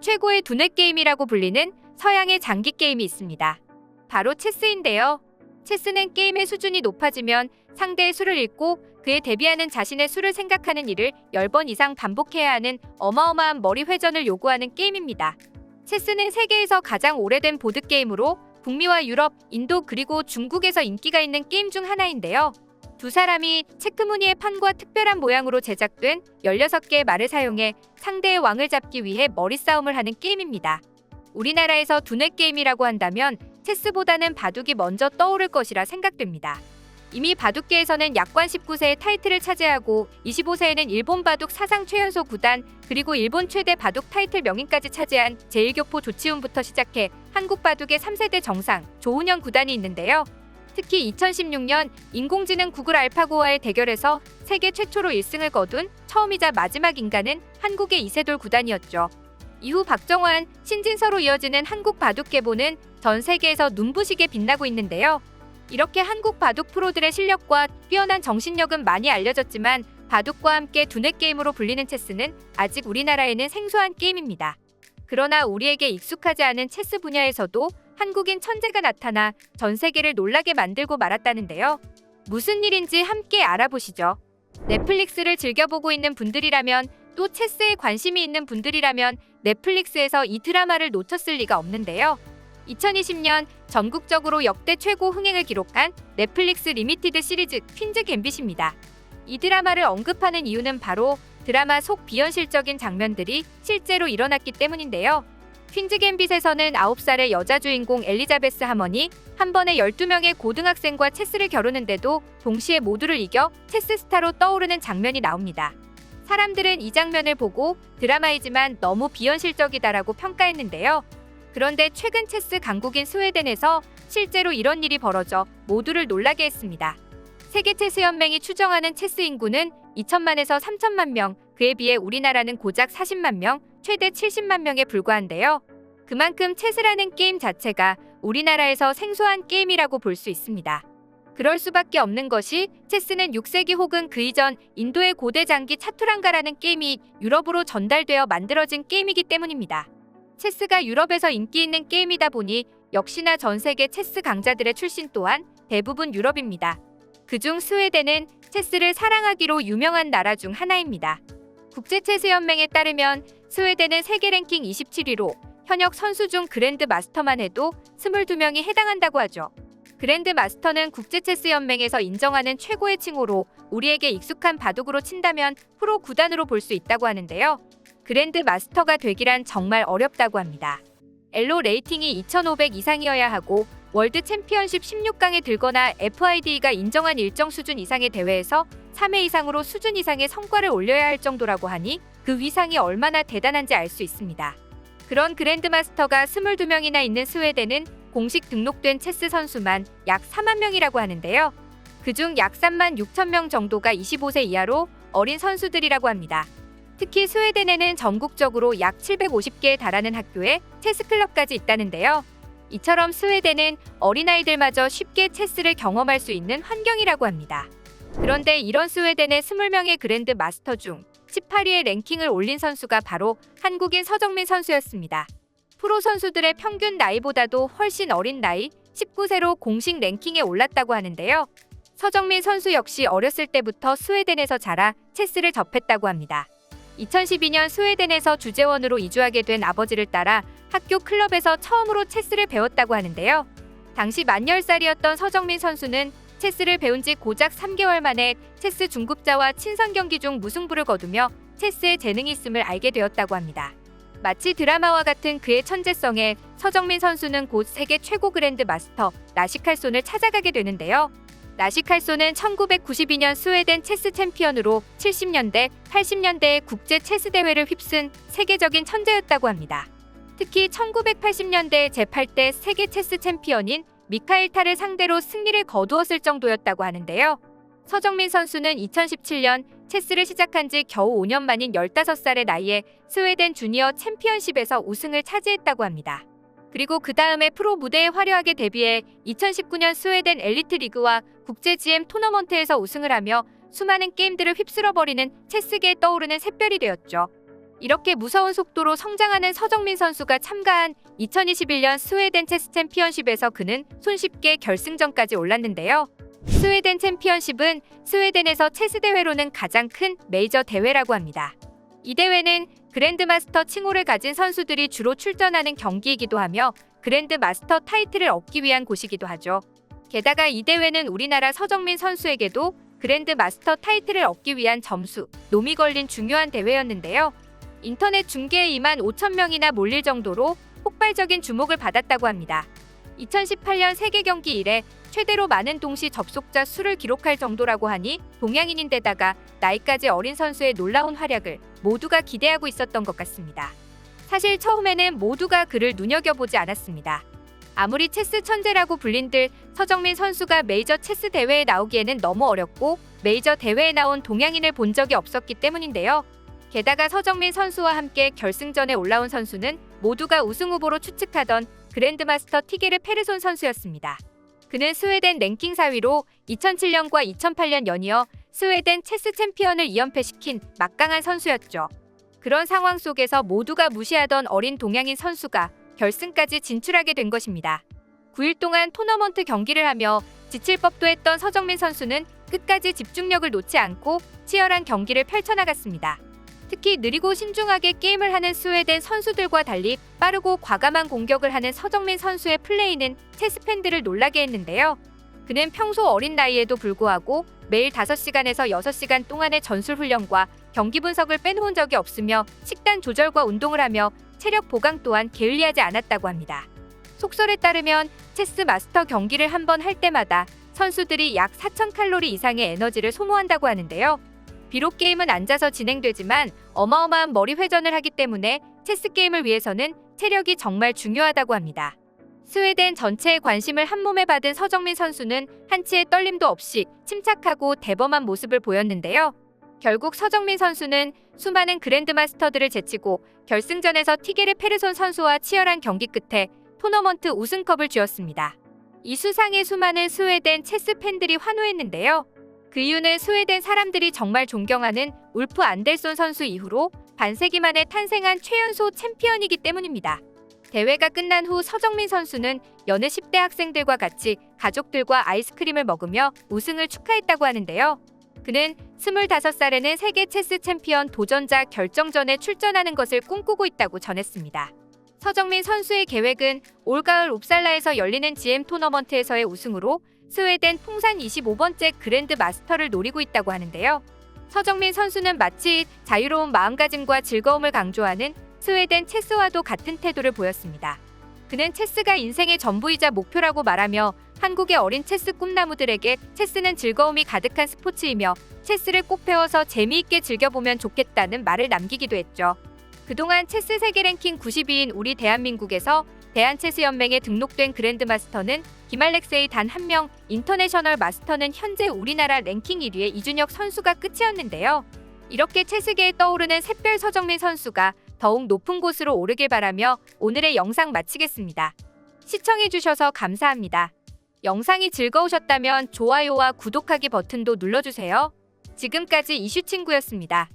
최고의 두뇌 게임이라고 불리는 서양의 장기 게임이 있습니다. 바로 체스인데요. 체스는 게임의 수준이 높아지면 상대의 수를 읽고 그에 대비하는 자신의 수를 생각하는 일을 10번 이상 반복해야 하는 어마어마한 머리 회전을 요구하는 게임입니다. 체스는 세계에서 가장 오래된 보드게임으로 북미와 유럽, 인도 그리고 중국에서 인기가 있는 게임 중 하나인데요. 두 사람이 체크무늬의 판과 특별한 모양으로 제작된 16개의 말을 사용해 상대의 왕을 잡기 위해 머리싸움을 하는 게임입니다. 우리나라에서 두뇌 게임이라고 한다면 체스보다는 바둑이 먼저 떠오를 것이라 생각됩니다. 이미 바둑계에서는 약관 19세의 타이틀을 차지하고 25세에는 일본 바둑 사상 최연소 구단 그리고 일본 최대 바둑 타이틀 명인까지 차지한 제1교포 조치훈부터 시작해 한국 바둑의 3세대 정상 조훈현 구단이 있는데요. 특히 2016년 인공지능 구글 알파고와의 대결에서 세계 최초로 1승을 거둔 처음이자 마지막 인간은 한국의 이세돌 구단이었죠. 이후 박정환, 신진서로 이어지는 한국 바둑 계보는 전 세계에서 눈부시게 빛나고 있는데요. 이렇게 한국 바둑 프로들의 실력과 뛰어난 정신력은 많이 알려졌지만 바둑과 함께 두뇌 게임으로 불리는 체스는 아직 우리나라에는 생소한 게임입니다. 그러나 우리에게 익숙하지 않은 체스 분야에서도 한국인 천재가 나타나 전 세계를 놀라게 만들고 말았다는데요. 무슨 일인지 함께 알아보시죠. 넷플릭스를 즐겨보고 있는 분들이라면 또 체스에 관심이 있는 분들이라면 넷플릭스에서 이 드라마를 놓쳤을 리가 없는데요. 2020년 전국적으로 역대 최고 흥행을 기록한 넷플릭스 리미티드 시리즈 퀸즈 갬빗입니다. 이 드라마를 언급하는 이유는 바로 드라마 속 비현실적인 장면들이 실제로 일어났기 때문인데요. 퀸즈 갬빗에서는 9살의 여자 주인공 엘리자베스 하머니 한 번에 12명의 고등학생과 체스를 겨루는데도 동시에 모두를 이겨 체스 스타로 떠오르는 장면이 나옵니다. 사람들은 이 장면을 보고 드라마이지만 너무 비현실적이다라고 평가했는데요. 그런데 최근 체스 강국인 스웨덴에서 실제로 이런 일이 벌어져 모두를 놀라게 했습니다. 세계 체스 연맹이 추정하는 체스 인구는 2천만에서 3천만 명, 그에 비해 우리나라는 고작 40만 명, 최대 70만 명에 불과한데요. 그만큼 체스라는 게임 자체가 우리나라에서 생소한 게임이라고 볼 수 있습니다. 그럴 수밖에 없는 것이 체스는 6세기 혹은 그 이전 인도의 고대 장기 차투랑가라는 게임이 유럽으로 전달되어 만들어진 게임이기 때문입니다. 체스가 유럽에서 인기 있는 게임이다 보니 역시나 전 세계 체스 강자들의 출신 또한 대부분 유럽입니다. 그중 스웨덴은 체스를 사랑하기로 유명한 나라 중 하나입니다. 국제체스연맹에 따르면 스웨덴은 세계 랭킹 27위로 현역 선수 중 그랜드 마스터만 해도 22명이 해당한다고 하죠. 그랜드 마스터는 국제체스연맹에서 인정하는 최고의 칭호로 우리에게 익숙한 바둑으로 친다면 프로 구단으로 볼 수 있다고 하는데요. 그랜드 마스터가 되기란 정말 어렵다고 합니다. 엘로 레이팅이 2500 이상이어야 하고 월드 챔피언십 16강에 들거나 FIDE가 인정한 일정 수준 이상의 대회에서 3회 이상으로 수준 이상의 성과를 올려야 할 정도라고 하니 그 위상이 얼마나 대단한지 알 수 있습니다. 그런 그랜드마스터가 22명이나 있는 스웨덴은 공식 등록된 체스 선수만 약 4만 명이라고 하는데요. 그중 약 3만 6천 명 정도가 25세 이하로 어린 선수들이라고 합니다. 특히 스웨덴에는 전국적으로 약 750개에 달하는 학교에 체스 클럽까지 있다는데요. 이처럼 스웨덴은 어린아이들마저 쉽게 체스를 경험할 수 있는 환경이라고 합니다. 그런데 이런 스웨덴의 20명의 그랜드 마스터 중 18위의 랭킹을 올린 선수가 바로 한국인 서정민 선수였습니다. 프로 선수들의 평균 나이보다도 훨씬 어린 나이 19세로 공식 랭킹에 올랐다고 하는데요. 서정민 선수 역시 어렸을 때부터 스웨덴에서 자라 체스를 접했다고 합니다. 2012년 스웨덴에서 주재원으로 이주하게 된 아버지를 따라 학교 클럽에서 처음으로 체스를 배웠다고 하는데요. 당시 만 10살이었던 서정민 선수는 체스를 배운 지 고작 3개월 만에 체스 중급자와 친선 경기 중 무승부를 거두며 체스에 재능이 있음을 알게 되었다고 합니다. 마치 드라마와 같은 그의 천재성에 서정민 선수는 곧 세계 최고 그랜드 마스터 나시 칼손을 찾아가게 되는데요. 나시 칼손은 1992년 스웨덴 체스 챔피언으로 70년대, 80년대의 국제 체스 대회를 휩쓴 세계적인 천재였다고 합니다. 특히 1980년대 제8대 세계 체스 챔피언인 미카엘 탈을 상대로 승리를 거두었을 정도였다고 하는데요. 서정민 선수는 2017년 체스를 시작한 지 겨우 5년 만인 15살의 나이에 스웨덴 주니어 챔피언십에서 우승을 차지했다고 합니다. 그리고 그 다음에 프로 무대에 화려하게 데뷔해 2019년 스웨덴 엘리트 리그와 국제 GM 토너먼트에서 우승을 하며 수많은 게임들을 휩쓸어버리는 체스계에 떠오르는 샛별이 되었죠. 이렇게 무서운 속도로 성장하는 서정민 선수가 참가한 2021년 스웨덴 체스 챔피언십에서 그는 손쉽게 결승전까지 올랐는데요. 스웨덴 챔피언십은 스웨덴에서 체스 대회로는 가장 큰 메이저 대회라고 합니다. 이 대회는 그랜드마스터 칭호를 가진 선수들이 주로 출전하는 경기이기도 하며 그랜드마스터 타이틀을 얻기 위한 곳이기도 하죠. 게다가 이 대회는 우리나라 서정민 선수에게도 그랜드마스터 타이틀을 얻기 위한 점수, 놈이 걸린 중요한 대회였는데요. 인터넷 중계에 2만 5천 명이나 몰릴 정도로 폭발적인 주목을 받았다고 합니다. 2018년 세계 경기 이래 최대로 많은 동시 접속자 수를 기록할 정도라고 하니 동양인인데다가 나이까지 어린 선수의 놀라운 활약을 모두가 기대하고 있었던 것 같습니다. 사실 처음에는 모두가 그를 눈여겨보지 않았습니다. 아무리 체스 천재라고 불린들 서정민 선수가 메이저 체스 대회에 나오기에는 너무 어렵고 메이저 대회에 나온 동양인을 본 적이 없었기 때문인데요. 게다가 서정민 선수와 함께 결승전에 올라온 선수는 모두가 우승 후보로 추측하던 그랜드마스터 티게르 페르손 선수였습니다. 그는 스웨덴 랭킹 4위로 2007년과 2008년 연이어 스웨덴 체스 챔피언을 2연패시킨 막강한 선수였죠. 그런 상황 속에서 모두가 무시하던 어린 동양인 선수가 결승까지 진출하게 된 것입니다. 9일 동안 토너먼트 경기를 하며 지칠 법도 했던 서정민 선수는 끝까지 집중력을 놓지 않고 치열한 경기를 펼쳐나갔습니다. 특히 느리고 신중하게 게임을 하는 스웨덴 선수들과 달리 빠르고 과감한 공격을 하는 서정민 선수의 플레이는 체스 팬들을 놀라게 했는데요. 그는 평소 어린 나이에도 불구하고 매일 5시간에서 6시간 동안의 전술 훈련과 경기 분석을 빼놓은 적이 없으며 식단 조절과 운동을 하며 체력 보강 또한 게을리하지 않았다고 합니다. 속설에 따르면 체스 마스터 경기를 한 번 할 때마다 선수들이 약 4,000칼로리 이상의 에너지를 소모한다고 하는데요. 비록 게임은 앉아서 진행되지만 어마어마한 머리 회전을 하기 때문에 체스 게임을 위해서는 체력이 정말 중요하다고 합니다. 스웨덴 전체의 관심을 한몸에 받은 서정민 선수는 한치의 떨림도 없이 침착하고 대범한 모습을 보였는데요. 결국 서정민 선수는 수많은 그랜드마스터들을 제치고 결승전에서 티게르 페르손 선수와 치열한 경기 끝에 토너먼트 우승컵을 쥐었습니다. 이 수상에 수많은 스웨덴 체스 팬들이 환호했는데요. 그 이유는 스웨덴 사람들이 정말 존경하는 울프 안델손 선수 이후로 반세기 만에 탄생한 최연소 챔피언이기 때문입니다. 대회가 끝난 후 서정민 선수는 여느 10대 학생들과 같이 가족들과 아이스크림을 먹으며 우승을 축하했다고 하는데요. 그는 25살에는 세계 체스 챔피언 도전자 결정전에 출전하는 것을 꿈꾸고 있다고 전했습니다. 서정민 선수의 계획은 올가을 웁살라에서 열리는 GM 토너먼트에서의 우승으로 스웨덴 통산 25번째 그랜드 마스터를 노리고 있다고 하는데요. 서정민 선수는 마치 자유로운 마음가짐과 즐거움을 강조하는 스웨덴 체스와도 같은 태도를 보였습니다. 그는 체스가 인생의 전부이자 목표라고 말하며 한국의 어린 체스 꿈나무들에게 체스는 즐거움이 가득한 스포츠이며 체스를 꼭 배워서 재미있게 즐겨보면 좋겠다는 말을 남기기도 했죠. 그동안 체스 세계 랭킹 90위인 우리 대한민국에서 대한체스연맹에 등록된 그랜드마스터는 김알렉세이 단 한 명, 인터내셔널 마스터는 현재 우리나라 랭킹 1위의 이준혁 선수가 끝이었는데요. 이렇게 체스계에 떠오르는 샛별 서정민 선수가 더욱 높은 곳으로 오르길 바라며 오늘의 영상 마치겠습니다. 시청해주셔서 감사합니다. 영상이 즐거우셨다면 좋아요와 구독하기 버튼도 눌러주세요. 지금까지 이슈친구였습니다.